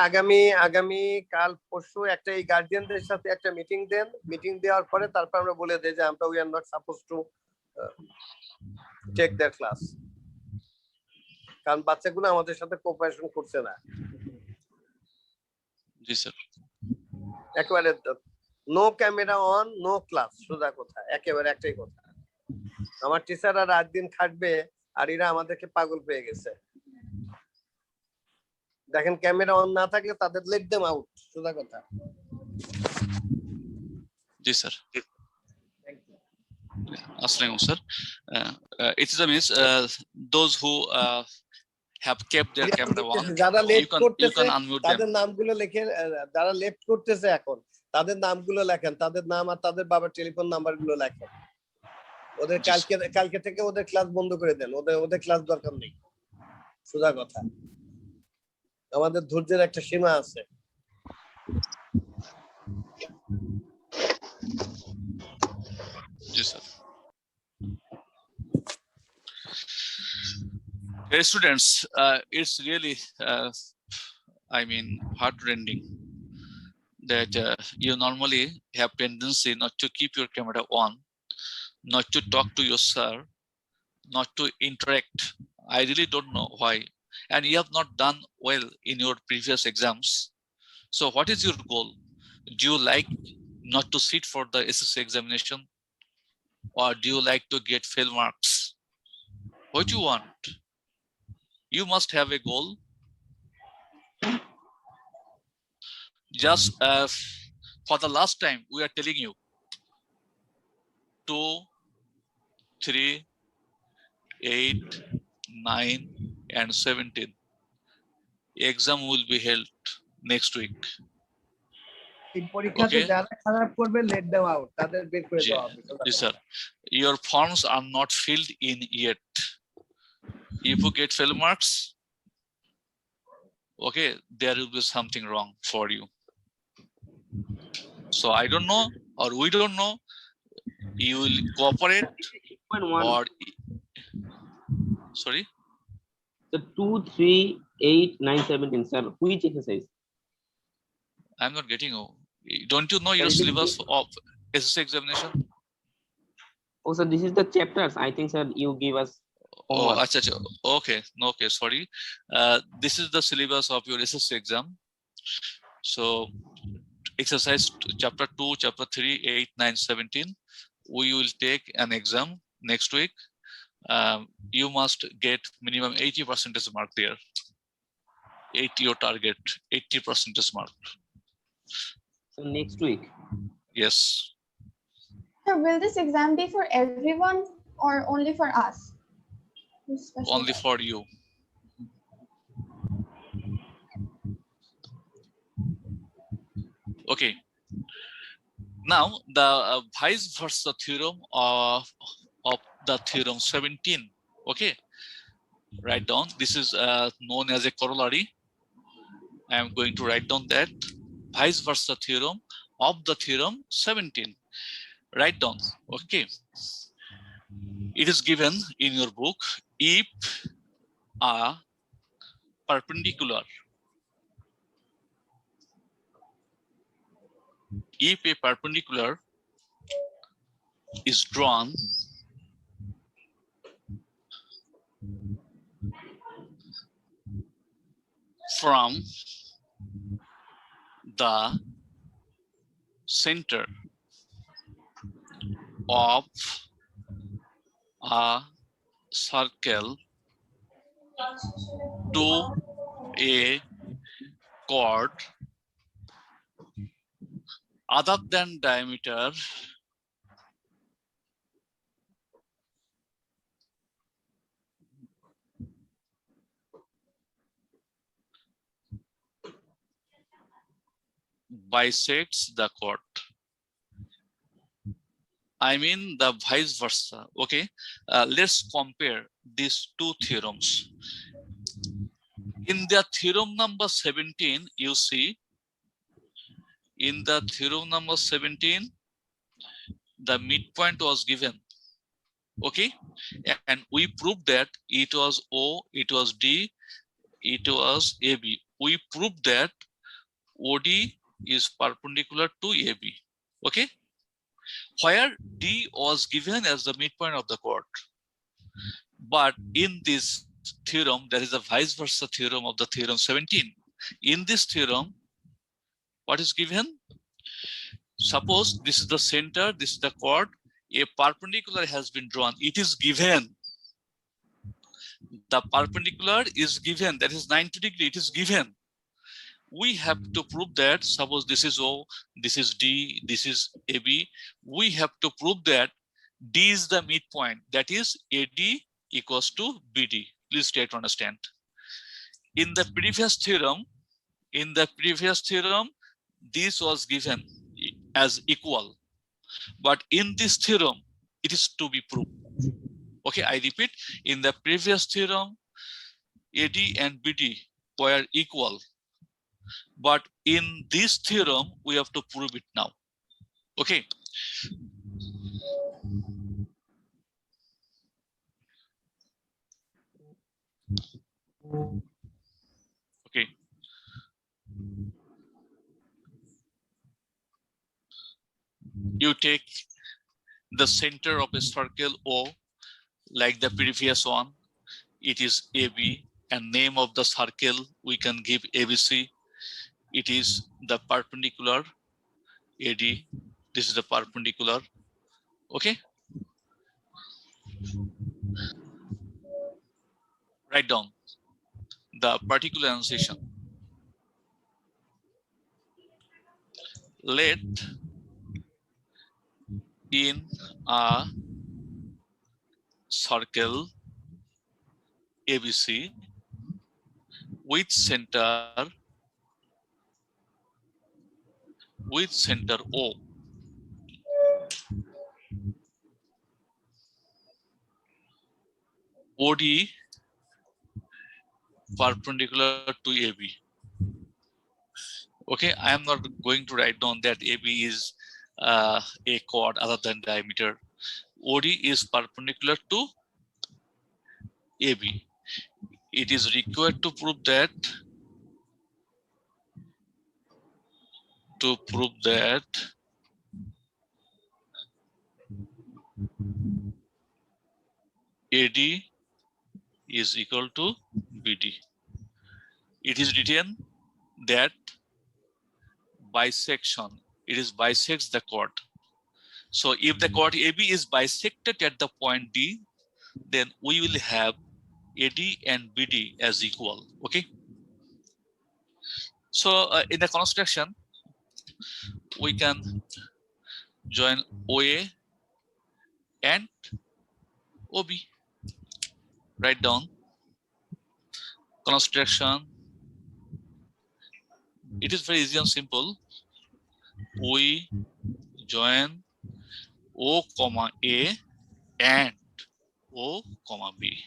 আগামী কাল পরশু একটা এই গার্ডিয়ানদের সাথে একটা মিটিং দেন, মিটিং দেওয়ার পরে তারপর আমরা বলে দেই যে আমরা we are not suppose to take their class, কারণ বাচ্চাগুলো আমাদের সাথে কোঅপারেশন করছে না। জি স্যার, একেবারে no camera on, no class, সোজা কথা, একেবারে একটাই কথা। আমার টিচাররা রাত দিন খাটবে আর এরা আমাদেরকে পাগল পেয়ে গেছে। দেখেন ক্যামেরা অন না থাকলে তাদের লেট দেম আউট, সোজা কথা। জি স্যার, আসসালামু sir. It's those who have kept their camera on, যারা লেট you করতেছে can unmute তাদের them. নামগুলো লিখে, যারা লেফট করতেছে এখন তাদের নামগুলো লেখেন, তাদের নাম আর তাদের বাবার টেলিফোন নাম্বার গুলো লেখেন। ওদের কালকে থেকে ওদের ক্লাস বন্ধ করে দেন, ওদের ক্লাস দরকার নেই, সোজা কথা। আমাদের ধৈর্যের একটা সীমা আছে। Yes, sir. Hey, students, it's really, heartrending that you normally have tendency not to keep your camera on, not to talk to your sir, not to interact. I really don't know why. And you have not done well in your previous exams. So what is your goal? Do you like not to sit for the SSC examination? Or do you like to get fail marks? What do you want? You must have a goal. Just for the last time, we are telling you 2, 3, 8, 9, and 17. Exam will be held next week. এই পরীক্ষাতে Okay. যারা খারাপ করবে let them out, তাদের বের করে দেওয়া হবে। Yes, sir. Your forms are not filled in yet. If you get fail marks, okay, there will be something wrong for you. So I don't know, or we don't know. You will cooperate, 8.1. or sorry. The 2, 3, 8, 9, 17, sir. Which exercise? I'm not getting you. Don't you know your syllabus of SSC examination? Oh, sir, this is the chapters. I think, sir, you give us Oh, homework. acha, acha. Okay, no, okay, sorry. This is the syllabus of your SSC exam. So, exercise chapter 2, chapter 3, 8, 9, 17. We will take an exam next week. You must get minimum 80% mark there. 80 your target, 80% mark. So next week. Yes. So will this exam be for everyone or only for us? Special Only for you. Okay. Now the vice versa theorem of the theorem 17. Okay. Write down. This is known as a corollary. I am going to write down that vice versa theorem of the theorem 17. Write down. Okay. It is given in your book if a perpendicular is drawn from the center of a circle to a chord other than diameter bisects the chord. I mean the vice versa. Okay, let's compare these two theorems. In the theorem number 17, you see, in the theorem number 17, the midpoint was given. Okay, and we proved that it was O, it was D, it was AB. We proved that OD is perpendicular to AB. Okay, where D was given as the midpoint of the chord. But in this theorem, there is a vice versa theorem of the theorem 17. In this theorem, what is given? Suppose this is the center, this is the chord, a perpendicular has been drawn. It is given. The perpendicular is given, that is 90 degrees, it is given. We have to prove that, suppose this is O, this is D, this is AB. We have to prove that D is the midpoint, that is AD equals to BD. Please try to understand. In the previous theorem, this was given as equal. But in this theorem, it is to be proved. Okay, I repeat, in the previous theorem, AD and BD were equal. But in this theorem, we have to prove it now. Okay. Okay. You take the center of a circle O, like the previous one. It is AB, and name of the circle we can give ABC. It is the perpendicular AD. This is the perpendicular. Okay. Write down the particular enunciation. Let in a circle ABC with center with center O. OD perpendicular to AB. Okay, I am not going to write down that AB is a chord other than diameter. OD is perpendicular to AB. It is required to prove that AD is equal to BD. It is written that bisection, it is bisects the chord. So if the chord AB is bisected at the point D, then we will have AD and BD as equal. Okay. So in the construction, we can join OA and OB. Write down construction. It is very easy and simple. We join O comma A and O comma B.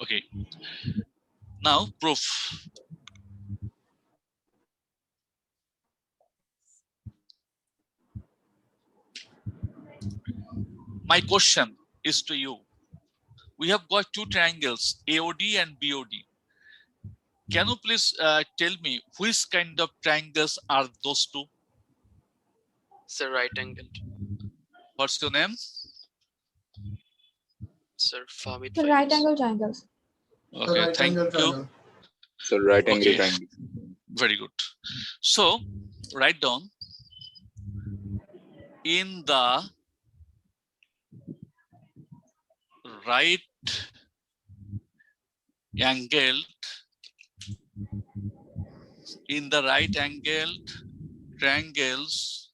Okay. Now proof. My question is to you. We have got two triangles, AOD and BOD. Can you please tell me which kind of triangles are those two? Sir, right angle. What's your name? Sir, Famid. The right angle triangles. Okay, right thank angle you. triangle. So right angle Okay. triangle. Very good. So write down in the right angled triangles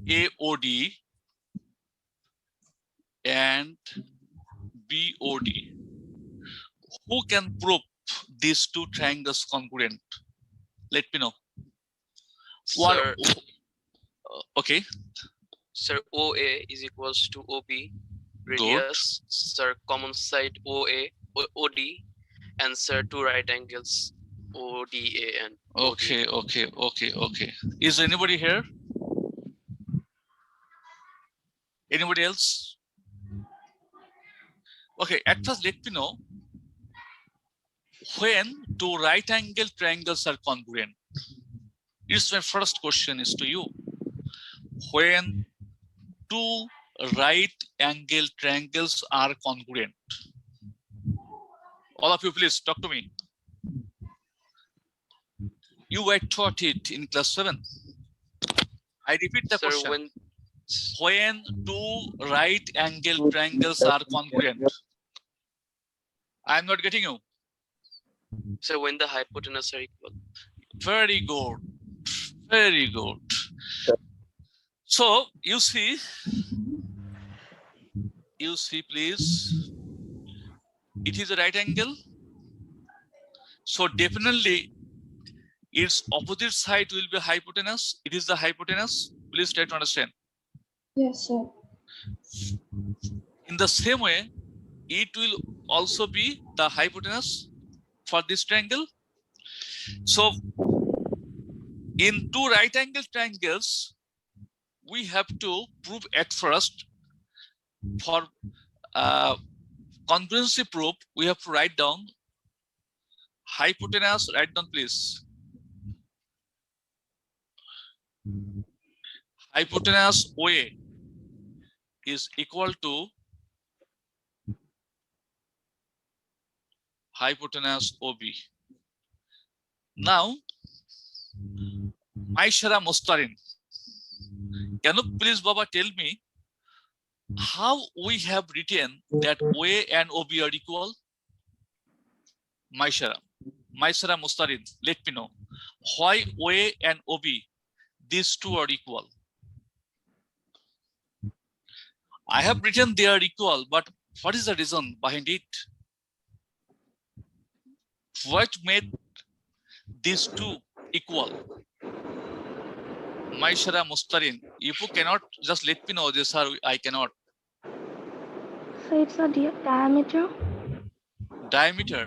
AOD and BOD. Who can prove these two triangles congruent? Let me know. Sir, Okay. sir, OA is equals to OB. Radius, sir, common side OA, OD, and sir, two right angles ODA and Okay. Is anybody here? Anybody else? Okay, at first let me know when two right angle triangles are congruent. It's my first question is to you. When two right angle triangles are congruent. All of you please talk to me. You were taught it in class 7. I repeat the sir, question. When two right angle triangles are congruent. I'm not getting you. so when the hypotenuse are equal. Very good. Very good. So you see please, it is a right angle. So definitely its opposite side will be hypotenuse. It is the hypotenuse. Please try to understand. Yes, sir. In the same way, it will also be the hypotenuse for this triangle. So in two right angle triangles, we have to prove at first for congruency proof, we have to write down hypotenuse, write down please. Hypotenuse OA is equal to hypotenuse OB. Now, Maishara Mustarin, can you please, Baba, tell me how we have written that OA and OB are equal? Maishara Mustarin, let me know why OA and OB, these two are equal. I have written they are equal, but what is the reason behind it? What made these two equal? Maishara Mustarin, if you cannot, just let me know this, sir, I cannot. So it's a diameter. Diameter.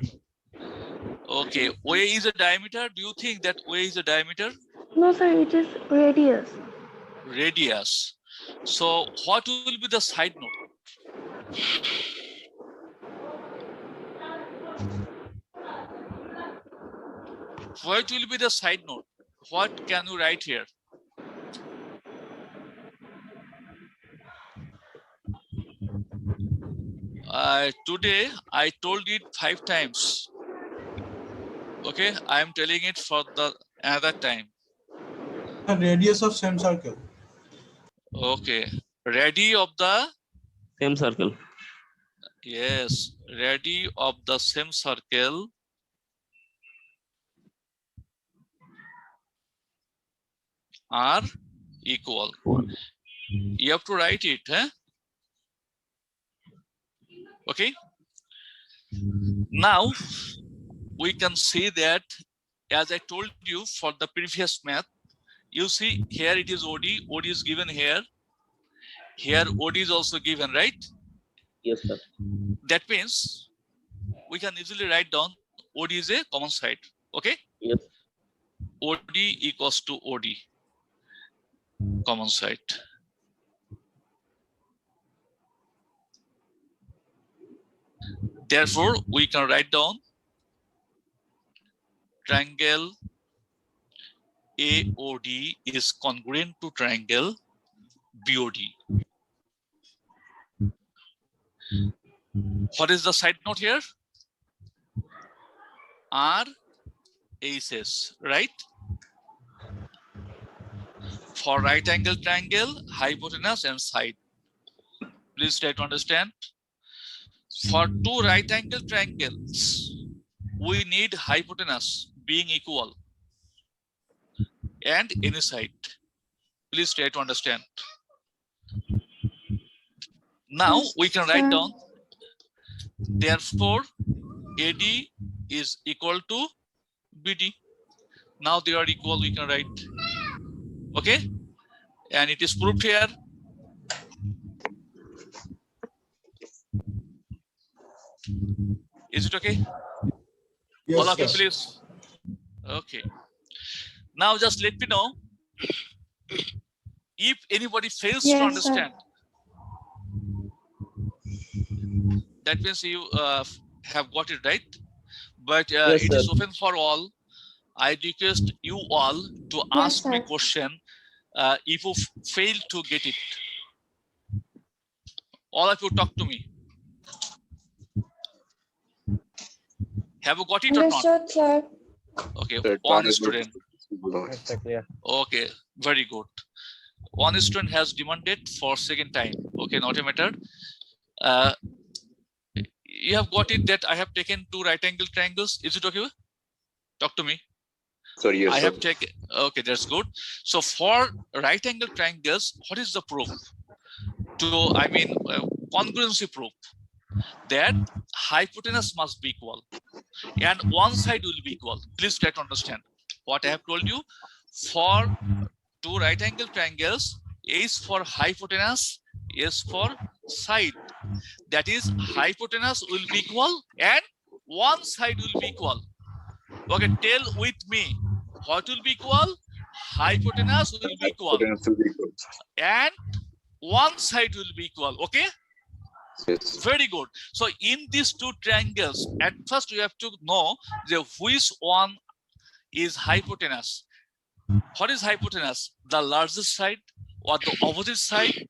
Okay, OA is a diameter. Do you think that OA is a diameter? No, sir, it is radius. Radius. So what will be the side note? What will be the side note? What can you write here? Today I told it 5 times. Okay, I am telling it for the another time. The radius of same circle. Okay, radii of the Same circle. yes, radii of the same circle are equal. You have to write it, huh? Okay. Now we can see that, as I told you for the previous math, you see here it is OD, OD is given here. Here OD is also given, right? Yes, sir. That means we can easily write down OD is a common side. Okay? Yes. OD equals to OD, common side. Therefore, we can write down triangle AOD is congruent to triangle BOD. What is the side note here? RHS, right? For right angle triangle, hypotenuse and side. Please try to understand. For two right angle triangles, we need hypotenuse being equal and any side. Please try to understand. Now we can write down, therefore AD is equal to BD. Now they are equal, we can write. Okay, and it is proved here. Is it okay? Yes, All of you, yes. please. Okay. Now just let me know if anybody fails to Yes, sir. understand. That means you have got it right. But Yes, it is sir. open for all. I request you all to ask me sir. question if you fail to get it. All of you talk to me. Have you got it or not? Understood, sir. Okay, That one one is student. Okay, very good. One student has demanded for second time. Okay, not a matter. You have got it that I have taken two right angle triangles. Is it okay? Talk to me. Sorry, yes, I sir. have taken. Okay, that's good. So for right angle triangles, what is the proof? Congruency proof that hypotenuse must be equal and one side will be equal. Please try to understand what I have told you. For two right angle triangles, A is for hypotenuse, S for side. That is, hypotenuse will be equal and one side will be equal. Okay, tell with me, what will be equal? Hypotenuse will be equal Hypotenuse will be equal. and one side will be equal. Okay, Yes. very good. So in these two triangles, at first you have to know which one is hypotenuse. What is hypotenuse? The largest side or the opposite side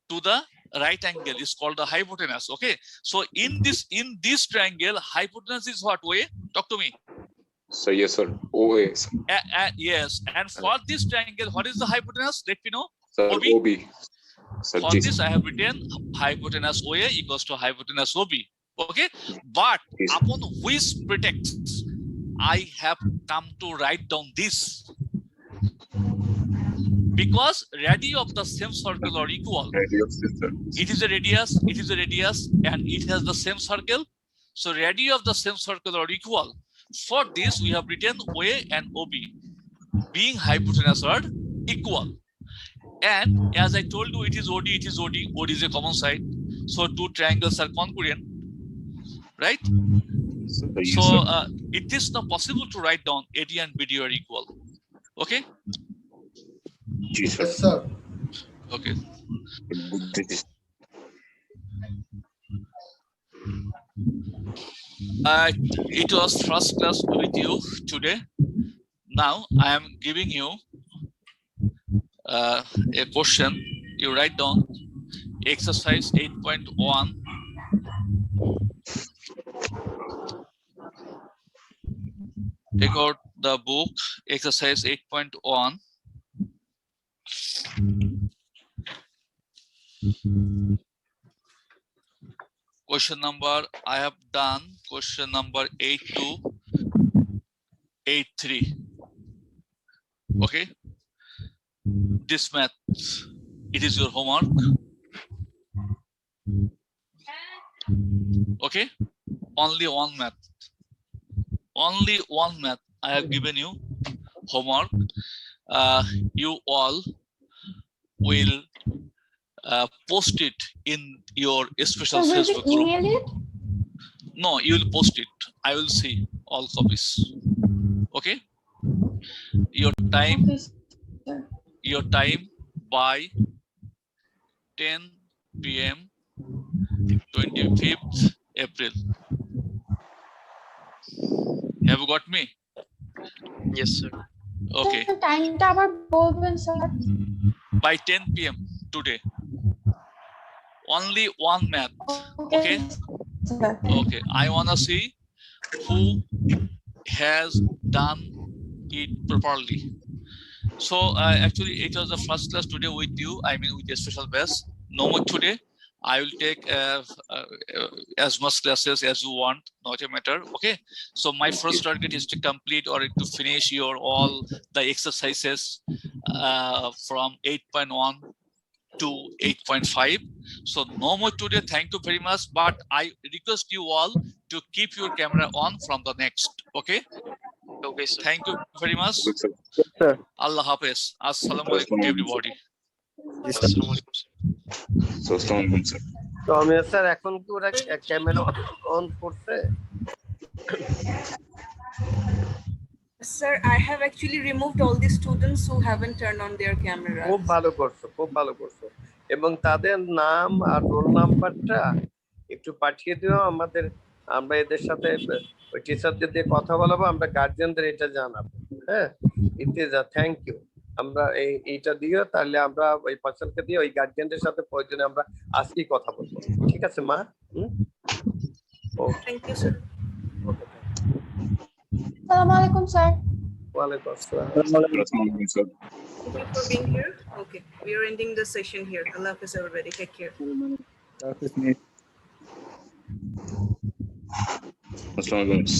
to the right angle is called the hypotenuse. Okay, so in this triangle, hypotenuse is what way? Talk to me. So yes, sir. OA. Sir. Yes, and for this triangle, what is the hypotenuse? Let me know. Sir, OB. OB. Sir, For G. this, I have written hypotenuse OA equals to hypotenuse OB. Okay, but Yes. upon which pretext I have come to write down this? Because radii of the same circle are equal. Radius is sir. It is a radius, and it has the same circle. So radii of the same circle are equal. For this, we have written OA and OB being hypotenuse are equal. And as I told you, it is OD, OD is a common side. So two triangles are congruent, right? So yes, So sir. it is not possible to write down AD and BD are equal. Okay? Yes, sir. Yes, sir. Okay. This is It was first class with you today. Now I am giving you a question. You write down exercise 8.1. Take out the book, exercise 8.1. Question number, I have done question number 8 to 8.3. Okay. This math, it is your homework. Okay. Only one math. Only one math I have given you homework. You all will post it in your special So will Facebook we group. email it? No, you will post it. I will see all copies. Okay. Your time, Okay, sir. your time by 10 p.m. 25th April. Have you got me? Yes, sir. Okay. Sir, time টা আবার বলবেন sir. By 10 p.m. today. Only one math. Okay. sir. Okay. I wanna see who has done it properly. So actually, it was the first class today with you. I mean, with a special best. No more today. I will take as much classes as you want, not a matter. Okay. So my first target is to complete or to finish your all the exercises from 8.1 to 8.5. So no more today. Thank you very much. But I request you all to keep your camera on from the next. Okay. Okay, sir. Thank you very much. good, sir. Sir. Allah Hafiz. Assalamu alaikum to everybody. Assalamualaikum, sir. So strong, sir. তো আমি sir এখন কি ওরা camera on করছে? Sir, I have actually removed all the students who haven't turned on their cameras. খুব ভালো করছো, খুব ভালো করছো। এবং তাদের নাম আর রোল নাম্বারটা একটু পাঠিয়ে দিও আমাদের, আমরা এদের সাথে ওই টিচারদের দিয়ে কথা বলাবো, আমরা গার্জিয়ানদের এটা জানাবো। হ্যাঁ, ইন্তেজা, থ্যাংক ইউ। আমরা এইটা দিও, তাহলে আমরা ওই পার্সনকে দিয়ে ওই গার্জিয়ানদের সাথে প্রয়োজনে আমরা আজকেই কথা বলবো। ঠিক আছে মা? Thank you, sir. আসসালামু আলাইকুম স্যার। ওয়ালাইকুম আসসালাম। Assalamualaikum, sir. Thank you for being here. Okay, we are ending the session here. Allah Hafiz, everybody. Take care. Assalamualaikum.